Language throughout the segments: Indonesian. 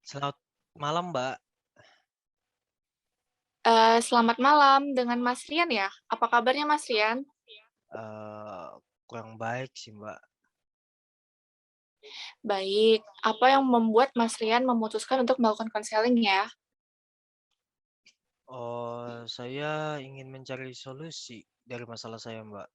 Selamat malam, Mbak. Selamat malam dengan Mas Rian ya? Apa kabarnya Mas Rian? Eee, Kurang baik sih, Mbak. Baik, apa yang membuat Mas Rian memutuskan untuk melakukan konseling ya? Saya ingin mencari solusi dari masalah saya, Mbak.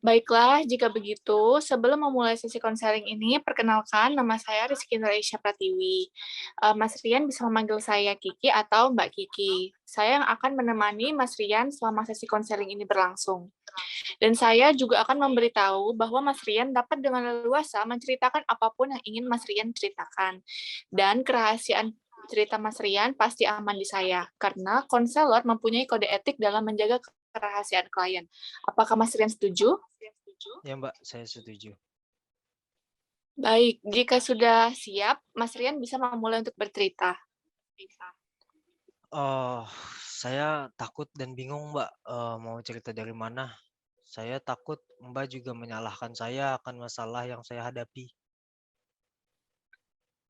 Baiklah, jika begitu, sebelum memulai sesi konseling ini, perkenalkan nama saya Rizky Nuraisya Pratiwi. Mas Rian bisa memanggil saya Kiki atau Mbak Kiki. Saya yang akan menemani Mas Rian selama sesi konseling ini berlangsung. Dan saya juga akan memberitahu bahwa Mas Rian dapat dengan leluasa menceritakan apapun yang ingin Mas Rian ceritakan. Dan kerahasiaan cerita Mas Rian pasti aman di saya, karena konselor mempunyai kode etik dalam menjaga kerahasiaan klien. Apakah Mas Rian setuju? Ya, Mbak, saya setuju. Baik, jika sudah siap, Mas Rian bisa memulai untuk bercerita. Oh, saya takut dan bingung, Mbak, mau cerita dari mana. Saya takut Mbak juga menyalahkan saya akan masalah yang saya hadapi.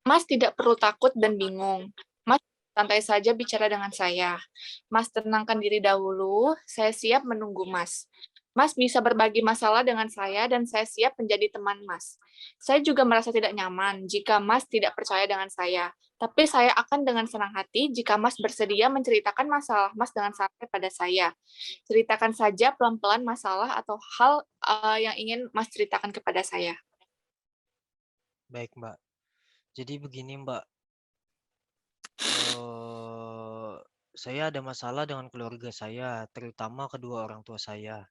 Mas tidak perlu takut dan bingung. Mas santai saja bicara dengan saya. Mas tenangkan diri dahulu, saya siap menunggu Mas. Mas bisa berbagi masalah dengan saya dan saya siap menjadi teman Mas. Saya juga merasa tidak nyaman jika Mas tidak percaya dengan saya. Tapi saya akan dengan senang hati jika Mas bersedia menceritakan masalah Mas dengan santai pada saya. Ceritakan saja pelan-pelan masalah atau hal yang ingin Mas ceritakan kepada saya. Baik, Mbak. Jadi begini, Mbak, eee, saya ada masalah dengan keluarga saya, terutama kedua orang tua saya.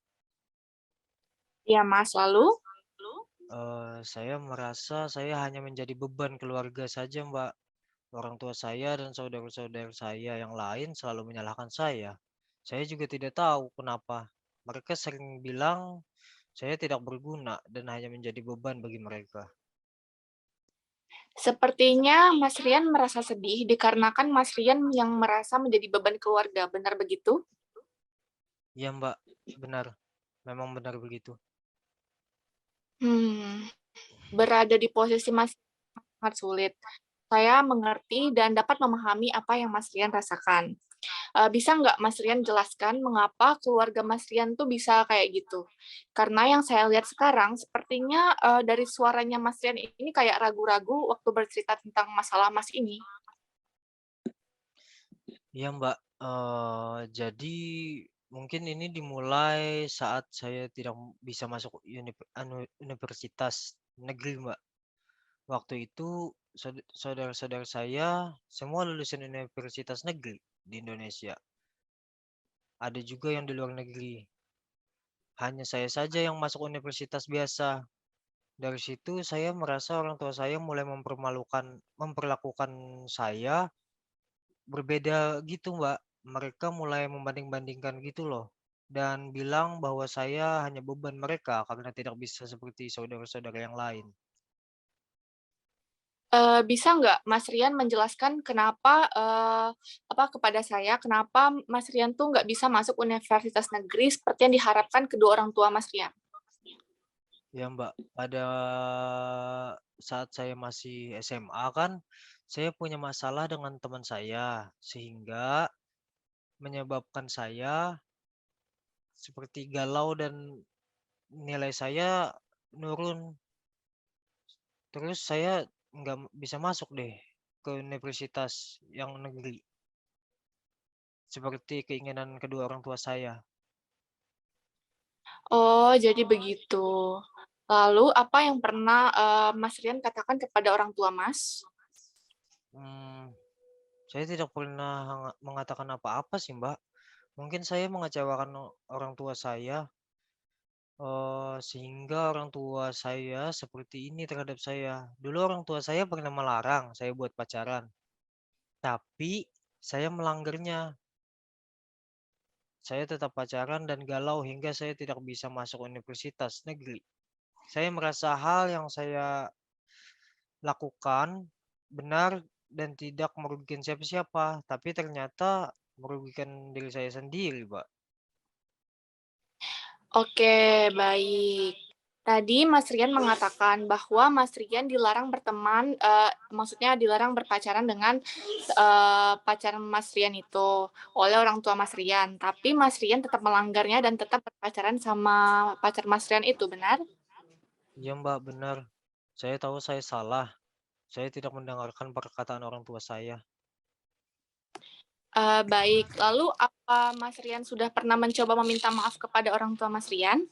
Ya, Mas, lalu? Saya merasa saya hanya menjadi beban keluarga saja, Mbak. Orang tua saya dan saudara-saudara saya yang lain selalu menyalahkan saya. Saya juga tidak tahu kenapa. Mereka sering bilang saya tidak berguna dan hanya menjadi beban bagi mereka. Sepertinya Mas Rian merasa sedih dikarenakan Mas Rian yang merasa menjadi beban keluarga, benar begitu? Iya, Mbak, benar. Memang benar begitu. Hmm, berada di posisi Mas sangat sulit. Saya mengerti dan dapat memahami apa yang Mas Rian rasakan. Bisa nggak Mas Rian jelaskan mengapa keluarga Mas Rian tuh bisa kayak gitu? Karena yang saya lihat sekarang, sepertinya dari suaranya Mas Rian ini kayak ragu-ragu waktu bercerita tentang masalah Mas ini. Iya, Mbak. Jadi mungkin ini dimulai saat saya tidak bisa masuk universitas negeri, Mbak. Waktu itu saudara-saudara saya semua lulusan universitas negeri di Indonesia. Ada juga yang di luar negeri. Hanya saya saja yang masuk universitas biasa. Dari situ saya merasa orang tua saya mulai memperlakukan saya berbeda gitu, Mbak. Mereka mulai membanding-bandingkan gitu loh. Dan bilang bahwa saya hanya beban mereka karena tidak bisa seperti saudara-saudara yang lain. Bisa nggak Mas Rian menjelaskan kenapa, kepada saya, kenapa Mas Rian tuh nggak bisa masuk universitas negeri seperti yang diharapkan kedua orang tua Mas Rian? Ya, Mbak, pada saat saya masih SMA kan, saya punya masalah dengan teman saya, sehingga menyebabkan saya seperti galau dan nilai saya nurun. Terus saya nggak bisa masuk deh ke universitas yang negeri, seperti keinginan kedua orang tua saya. Oh, jadi begitu. Lalu apa yang pernah, Mas Rian katakan kepada orang tua Mas? Hmm, saya tidak pernah mengatakan apa-apa sih, Mbak. Mungkin saya mengecewakan orang tua saya, sehingga orang tua saya seperti ini terhadap saya. Dulu orang tua saya pernah melarang saya buat pacaran, tapi saya melanggarnya. Saya tetap pacaran dan galau hingga saya tidak bisa masuk universitas negeri. Saya merasa hal yang saya lakukan benar dan tidak merugikan siapa-siapa, tapi ternyata merugikan diri saya sendiri, Pak. Oke, baik. Tadi Mas Rian mengatakan bahwa Mas Rian dilarang berteman, maksudnya dilarang berpacaran dengan pacar Mas Rian itu oleh orang tua Mas Rian. Tapi Mas Rian tetap melanggarnya dan tetap berpacaran sama pacar Mas Rian itu, benar? Iya Mbak, benar. Saya tahu saya salah. Saya tidak mendengarkan perkataan orang tua saya. Baik, lalu apa Mas Rian sudah pernah mencoba meminta maaf kepada orang tua Mas Rian?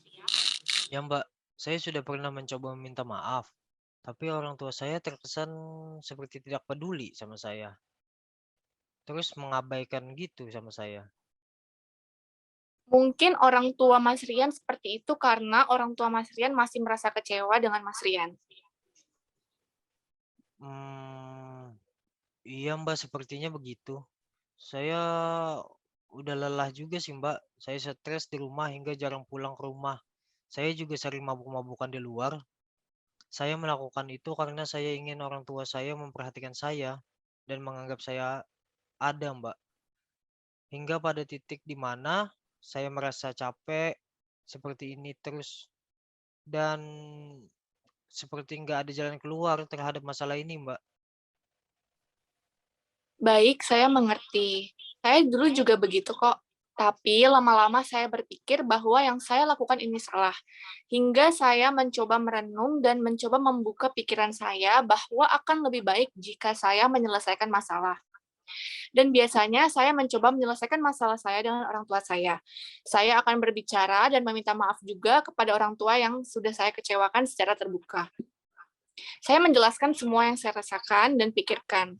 Ya Mbak, saya sudah pernah mencoba meminta maaf, tapi orang tua saya terkesan seperti tidak peduli sama saya. Terus mengabaikan gitu sama saya. Mungkin orang tua Mas Rian seperti itu karena orang tua Mas Rian masih merasa kecewa dengan Mas Rian. Hmm, iya Mbak, sepertinya begitu. Saya udah lelah juga sih Mbak. Saya stres di rumah hingga jarang pulang ke rumah. Saya juga sering mabuk-mabukan di luar. Saya melakukan itu karena saya ingin orang tua saya memperhatikan saya dan menganggap saya ada Mbak. Hingga pada titik di mana saya merasa capek seperti ini terus dan seperti nggak ada jalan keluar terhadap masalah ini Mbak. Baik, saya mengerti. Saya dulu juga begitu kok. Tapi lama-lama saya berpikir bahwa yang saya lakukan ini salah. Hingga saya mencoba merenung dan mencoba membuka pikiran saya bahwa akan lebih baik jika saya menyelesaikan masalah. Dan biasanya saya mencoba menyelesaikan masalah saya dengan orang tua saya. Saya akan berbicara dan meminta maaf juga kepada orang tua yang sudah saya kecewakan secara terbuka. Saya menjelaskan semua yang saya rasakan dan pikirkan.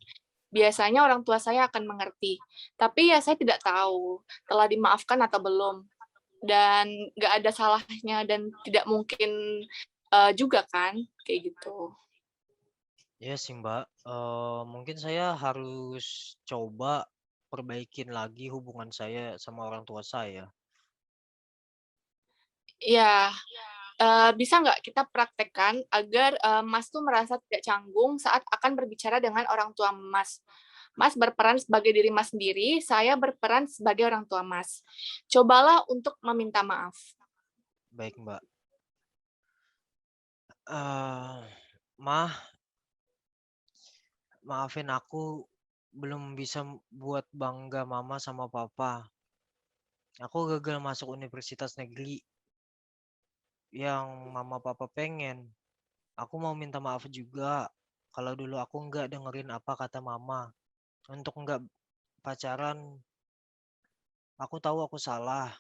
Biasanya orang tua saya akan mengerti, tapi ya saya tidak tahu telah dimaafkan atau belum. Dan nggak ada salahnya dan tidak mungkin juga kan, kayak gitu. Ya sih Mbak, mungkin saya harus coba perbaikin lagi hubungan saya sama orang tua saya. Ya, bisa nggak kita praktekkan agar Mas tuh merasa tidak canggung saat akan berbicara dengan orang tua Mas. Mas berperan sebagai diri Mas sendiri, saya berperan sebagai orang tua Mas. Cobalah untuk meminta maaf. Baik Mbak. Eh, Mah, maafin aku belum bisa buat bangga mama sama papa. Aku gagal masuk universitas negeri yang mama papa pengen. Aku mau minta maaf juga kalau dulu aku nggak dengerin apa kata mama. Untuk nggak pacaran, aku tahu aku salah.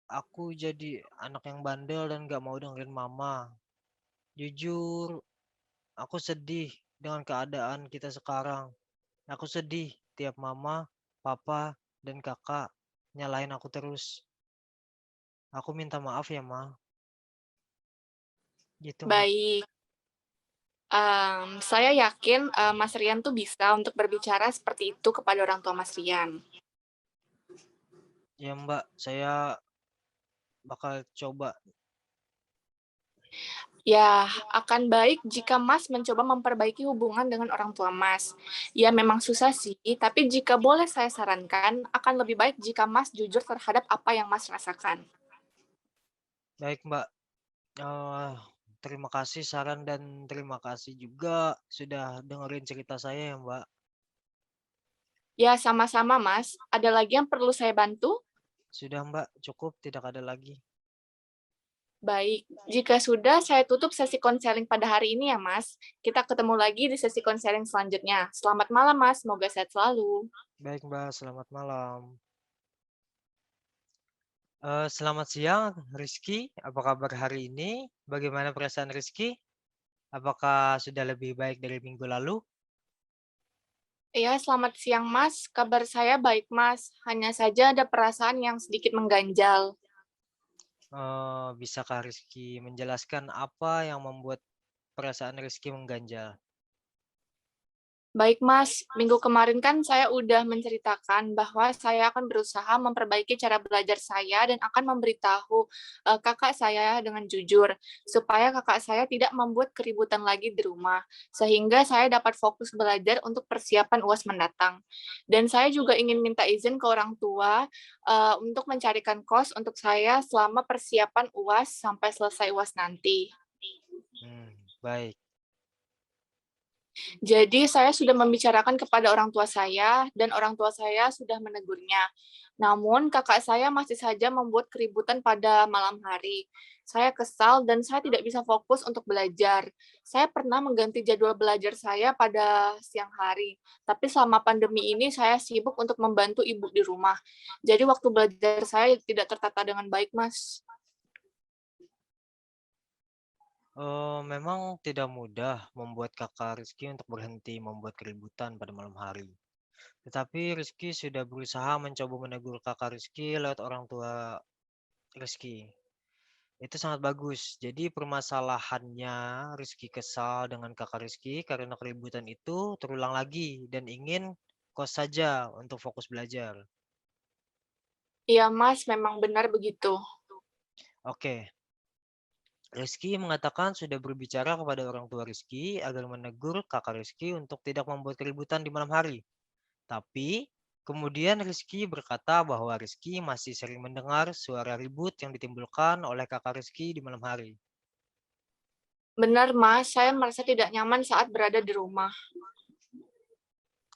Aku jadi anak yang bandel dan nggak mau dengerin mama. Jujur, aku sedih dengan keadaan kita sekarang. Aku sedih tiap mama, papa, dan kakak nyalain aku terus. Aku minta maaf ya, Ma. Gitu, Mbak. Baik, saya yakin Mas Rian tuh bisa untuk berbicara seperti itu kepada orang tua Mas Rian. Ya, Mbak, saya bakal coba. Ya, akan baik jika Mas mencoba memperbaiki hubungan dengan orang tua Mas. Ya, memang susah sih, tapi jika boleh saya sarankan, akan lebih baik jika Mas jujur terhadap apa yang Mas rasakan. Baik, Mbak. Eh, terima kasih saran dan terima kasih juga sudah dengerin cerita saya ya, Mbak. Ya, sama-sama Mas. Ada lagi yang perlu saya bantu? Sudah, Mbak. Cukup, tidak ada lagi. Baik, jika sudah, saya tutup sesi konseling pada hari ini ya Mas. Kita ketemu lagi di sesi konseling selanjutnya. Selamat malam Mas, semoga sehat selalu. Baik, Mbak. Selamat malam. Selamat siang, Rizky. Apa kabar hari ini? Bagaimana perasaan Rizky? Apakah sudah lebih baik dari minggu lalu? Ya, selamat siang Mas. Kabar saya baik Mas. Hanya saja ada perasaan yang sedikit mengganjal. Bisakah Rizky menjelaskan apa yang membuat perasaan Rizky mengganjal? Baik Mas, minggu kemarin kan saya udah menceritakan bahwa saya akan berusaha memperbaiki cara belajar saya dan akan memberitahu kakak saya dengan jujur, supaya kakak saya tidak membuat keributan lagi di rumah, sehingga saya dapat fokus belajar untuk persiapan UAS mendatang. Dan saya juga ingin minta izin ke orang tua untuk mencarikan kos untuk saya selama persiapan UAS sampai selesai UAS nanti. Baik. Jadi saya sudah membicarakan kepada orang tua saya dan orang tua saya sudah menegurnya. Namun kakak saya masih saja membuat keributan pada malam hari. Saya kesal dan saya tidak bisa fokus untuk belajar. Saya pernah mengganti jadwal belajar saya pada siang hari, tapi selama pandemi ini saya sibuk untuk membantu ibu di rumah. Jadi waktu belajar saya tidak tertata dengan baik, Mas. Memang tidak mudah membuat Kakak Rizky untuk berhenti membuat keributan pada malam hari. Tetapi Rizky sudah berusaha mencoba menegur Kakak Rizky lewat orang tua Rizky. Itu sangat bagus. Jadi permasalahannya Rizky kesal dengan Kakak Rizky karena keributan itu terulang lagi dan ingin kos saja untuk fokus belajar. Iya, Mas, memang benar begitu. Oke, Rizky mengatakan sudah berbicara kepada orang tua Rizky agar menegur kakak Rizky untuk tidak membuat keributan di malam hari. Tapi, kemudian Rizky berkata bahwa Rizky masih sering mendengar suara ribut yang ditimbulkan oleh kakak Rizky di malam hari. Benar, Mas, saya merasa tidak nyaman saat berada di rumah.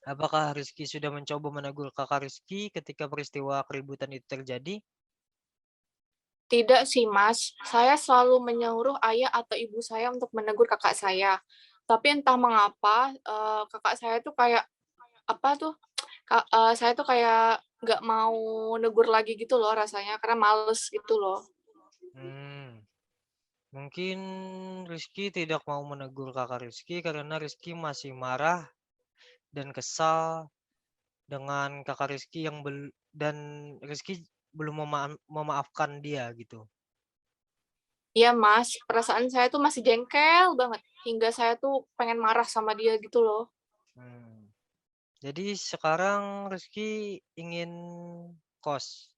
Apakah Rizky sudah mencoba menegur kakak Rizky ketika peristiwa keributan itu terjadi? Tidak sih, Mas. Saya selalu menyuruh ayah atau ibu saya untuk menegur kakak saya. Tapi entah mengapa, kakak saya tuh kayak, apa tuh, saya tuh kayak nggak mau negur lagi gitu loh rasanya, karena males gitu loh. Hmm, Mungkin Rizky tidak mau menegur kakak Rizky karena Rizky masih marah dan kesal dengan kakak Rizky dan Rizky belum memaafkan dia gitu. Iya, Mas, perasaan saya tuh masih jengkel banget, hingga saya tuh pengen marah sama dia gitu loh. Hmm. Jadi sekarang Rizky ingin kos.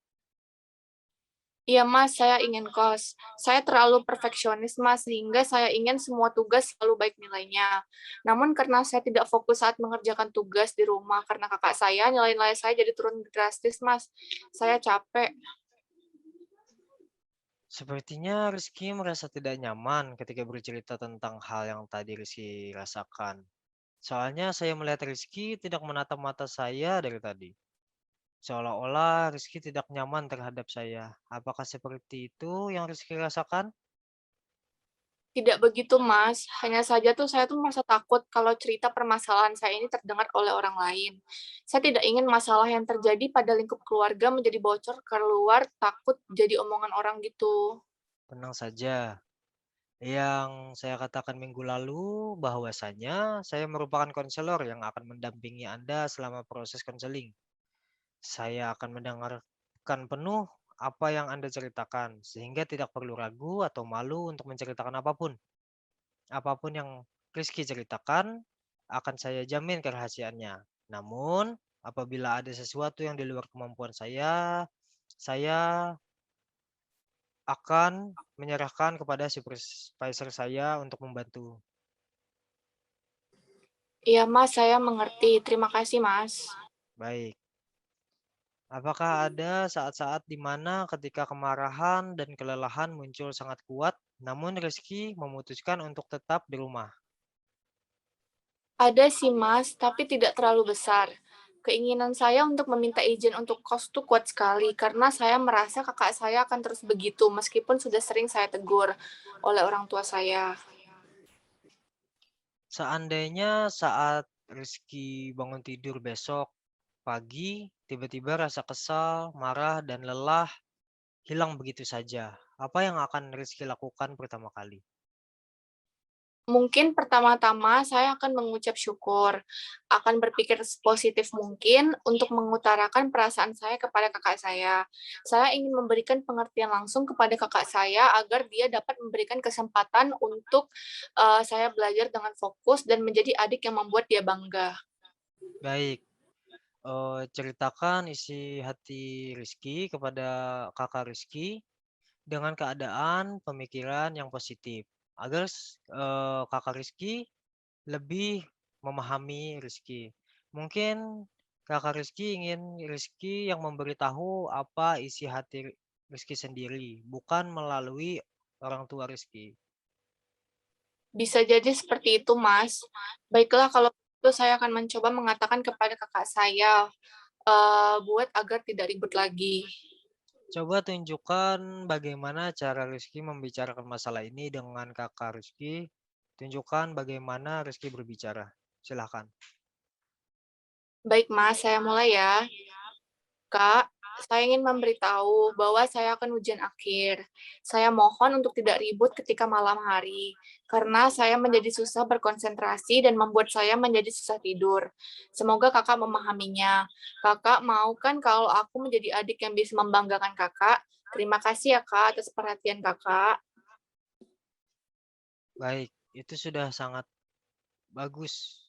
Iya, Mas, saya ingin kos. Saya terlalu perfeksionis, Mas, sehingga saya ingin semua tugas selalu baik nilainya. Namun karena saya tidak fokus saat mengerjakan tugas di rumah karena kakak saya, nilai-nilai saya jadi turun drastis, Mas. Saya capek. Sepertinya Rizky merasa tidak nyaman ketika bercerita tentang hal yang tadi Rizky rasakan. Soalnya saya melihat Rizky tidak menatap mata saya dari tadi. Seolah-olah Rizky tidak nyaman terhadap saya. Apakah seperti itu yang Rizky rasakan? Tidak begitu, Mas. Hanya saja tuh saya tuh merasa takut kalau cerita permasalahan saya ini terdengar oleh orang lain. Saya tidak ingin masalah yang terjadi pada lingkup keluarga menjadi bocor keluar, takut jadi omongan orang gitu. Tenang saja. Yang saya katakan minggu lalu bahwasanya saya merupakan konselor yang akan mendampingi Anda selama proses konseling. Saya akan mendengarkan penuh apa yang Anda ceritakan, sehingga tidak perlu ragu atau malu untuk menceritakan apapun. Apapun yang Rizky ceritakan, akan saya jamin kerahasiaannya. Namun, apabila ada sesuatu yang di luar kemampuan saya akan menyerahkan kepada supervisor saya untuk membantu. Iya, Mas, saya mengerti. Terima kasih, Mas. Baik. Apakah ada saat-saat di mana ketika kemarahan dan kelelahan muncul sangat kuat, namun Rizky memutuskan untuk tetap di rumah? Ada sih, Mas, tapi tidak terlalu besar. Keinginan saya untuk meminta izin untuk kos tuh kuat sekali, karena saya merasa kakak saya akan terus begitu, meskipun sudah sering saya tegur oleh orang tua saya. Seandainya saat Rizky bangun tidur besok pagi, tiba-tiba rasa kesal, marah, dan lelah hilang begitu saja. Apa yang akan Rizky lakukan pertama kali? Mungkin pertama-tama saya akan mengucap syukur, akan berpikir positif mungkin untuk mengutarakan perasaan saya kepada kakak saya. Saya ingin memberikan pengertian langsung kepada kakak saya agar dia dapat memberikan kesempatan untuk saya belajar dengan fokus dan menjadi adik yang membuat dia bangga. Baik, ceritakan isi hati Rizky kepada Kakak Rizky dengan keadaan pemikiran yang positif agar Kakak Rizky lebih memahami Rizky. Mungkin Kakak Rizky ingin Rizky yang memberitahu apa isi hati Rizky sendiri, bukan melalui orang tua Rizky. Bisa jadi seperti itu, Mas. Baiklah, kalau itu saya akan mencoba mengatakan kepada kakak saya, buat agar tidak ribut lagi. Coba tunjukkan bagaimana cara Rizky membicarakan masalah ini dengan kakak Rizky. Tunjukkan bagaimana Rizky berbicara. Silahkan. Baik, Mas, saya mulai ya. Kak, saya ingin memberitahu bahwa saya akan ujian akhir. Saya mohon untuk tidak ribut ketika malam hari, karena saya menjadi susah berkonsentrasi dan membuat saya menjadi susah tidur. Semoga kakak memahaminya. Kakak mau kan kalau aku menjadi adik yang bisa membanggakan kakak? Terima kasih ya kak atas perhatian kakak. Baik, itu sudah sangat bagus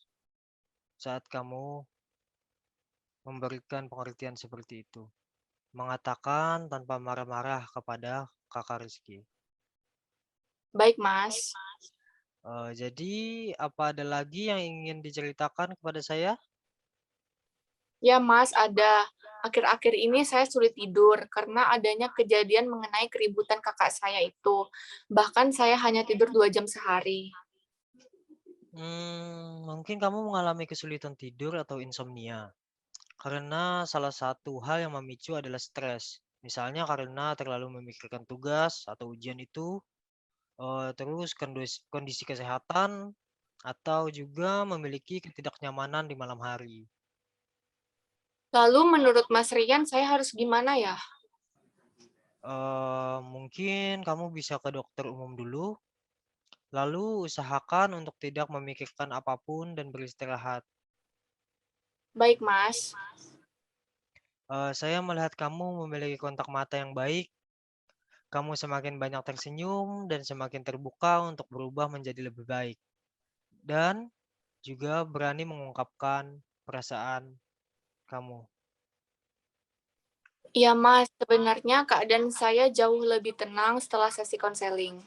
saat kamu memberikan pengertian seperti itu. Mengatakan tanpa marah-marah kepada kakak Rizky. Baik, Mas. Jadi apa ada lagi yang ingin diceritakan kepada saya? Ya, Mas, ada. Akhir-akhir ini saya sulit tidur karena adanya kejadian mengenai keributan kakak saya itu. Bahkan saya hanya tidur 2 jam sehari. Mungkin kamu mengalami kesulitan tidur atau insomnia. Karena salah satu hal yang memicu adalah stres. Misalnya karena terlalu memikirkan tugas atau ujian itu, terus kondisi kesehatan, atau juga memiliki ketidaknyamanan di malam hari. Lalu menurut Mas Rian, saya harus gimana ya? Mungkin kamu bisa ke dokter umum dulu, lalu usahakan untuk tidak memikirkan apapun dan beristirahat. Baik, Mas. Saya melihat kamu memiliki kontak mata yang baik. Kamu semakin banyak tersenyum dan semakin terbuka untuk berubah menjadi lebih baik. Dan juga berani mengungkapkan perasaan kamu. Iya, Mas. Sebenarnya keadaan saya jauh lebih tenang setelah sesi konseling.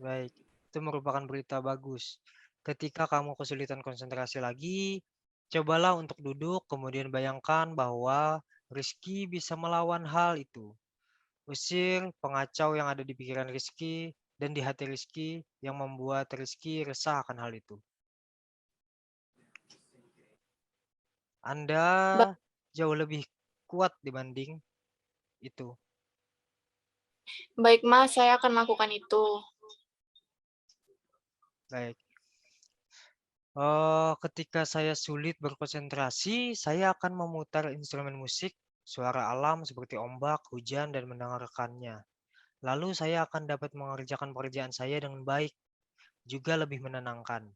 Baik, itu merupakan berita bagus. Ketika kamu kesulitan konsentrasi lagi, cobalah untuk duduk, kemudian bayangkan bahwa Rizky bisa melawan hal itu. Usir pengacau yang ada di pikiran Rizky dan di hati Rizky yang membuat Rizky resah akan hal itu. Anda Ba- jauh lebih kuat dibanding itu. Baik, Mas. Saya akan lakukan itu. Baik. Ketika saya sulit berkonsentrasi, saya akan memutar instrumen musik, suara alam seperti ombak, hujan, dan mendengarkannya. Lalu saya akan dapat mengerjakan pekerjaan saya dengan baik, juga lebih menenangkan.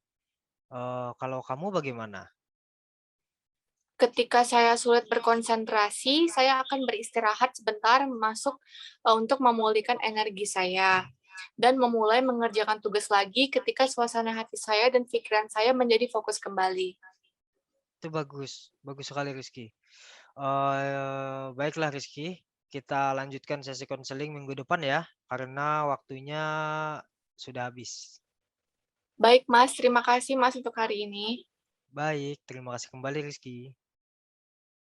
Kalau kamu bagaimana? Ketika saya sulit berkonsentrasi, saya akan beristirahat sebentar untuk memulihkan energi saya dan memulai mengerjakan tugas lagi ketika suasana hati saya dan pikiran saya menjadi fokus kembali. Itu bagus, bagus sekali Rizky. Baiklah Rizky, kita lanjutkan sesi konseling minggu depan ya, karena waktunya sudah habis. Baik, Mas. Terima kasih, Mas, untuk hari ini. Baik, terima kasih kembali Rizky.